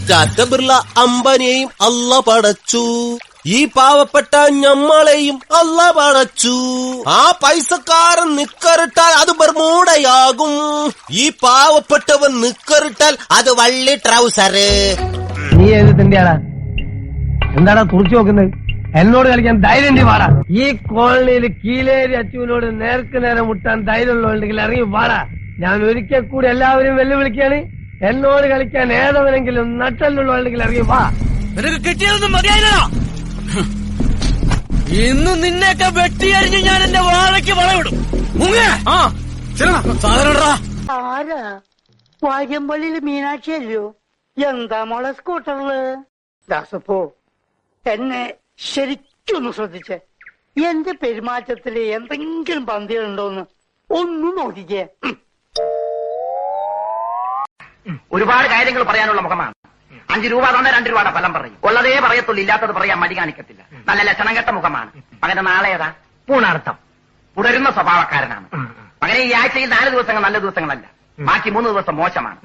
ടാറ്റ ബിർള അംബാനിയെയും അല്ല പടച്ചു, ഈ പാവപ്പെട്ട ഞമ്മളെയും അല്ല പടച്ചു. ആ പൈസക്കാരൻ നിക്കറിട്ടാൽ അത് ബർമൂടയാകും, ഈ പാവപ്പെട്ടവൻ നിക്കറിട്ടാൽ അത് വള്ളി ട്രൗസറ്. നീ ഏത് തിണ്ടിയാടാ? എന്താടാ തുറച്ചു നോക്കുന്നത്? എന്നോട് കളിക്കാൻ ധൈര്യം പാടാ. ഈ കോളനിയിൽ കീലേരി അച്ചുവിനോട് നേർക്ക് നേരം മുട്ടാൻ ധൈര്യമുള്ളതുണ്ടെങ്കിൽ ഇറങ്ങി പാടാ. ഞാൻ ഒരിക്കൽ കൂടി എല്ലാവരും വെല്ലുവിളിക്കാണ്. എന്നോട് കളിക്കാൻ ഏതവനെങ്കിലും നട്ടല്ലുള്ളതുണ്ടെങ്കിൽ ഇറങ്ങി വാ. നിനക്ക് കിട്ടിയതൊന്നും മതിയായില്ല. ഇന്ന് നിന്നെയൊക്കെ വെട്ടിയരിഞ്ഞ് ഞാൻ എന്റെ വാഴയ്ക്ക് വളവിടും. ആരാ? വാര്യമ്പള്ളിയില് മീനാക്ഷി അല്ലയോ? എന്താ മോളെ സ്കൂട്ടറില്? ദാസപ്പോ എന്നെ ശരിക്കൊന്ന് ശ്രദ്ധിച്ചേ. എന്റെ പെരുമാറ്റത്തില് എന്തെങ്കിലും പന്തികളുണ്ടോന്ന് ഒന്നും നോക്കിക്കേ. ഒരുപാട് കാര്യങ്ങൾ പറയാനുള്ള മുഖമാണ്. 5 രൂപ തന്ന 2 രൂപയുടെ ഫലം പറയും. ഉള്ളതേ പറയത്തുള്ളൂ, ഇല്ലാത്തത് പറയാൻ മടി കാണിക്കത്തില്ല. നല്ല ലക്ഷണം കെട്ട മുഖമാണ്. അങ്ങനെ നാളെ ഏതാ? പൂണാർത്ഥം. തുടരുന്ന സ്വഭാവക്കാരനാണ്. അങ്ങനെ ഈ ആഴ്ചയിൽ 4 ദിവസങ്ങൾ നല്ല ദിവസങ്ങളല്ല, ബാക്കി 3 ദിവസം മോശമാണ്.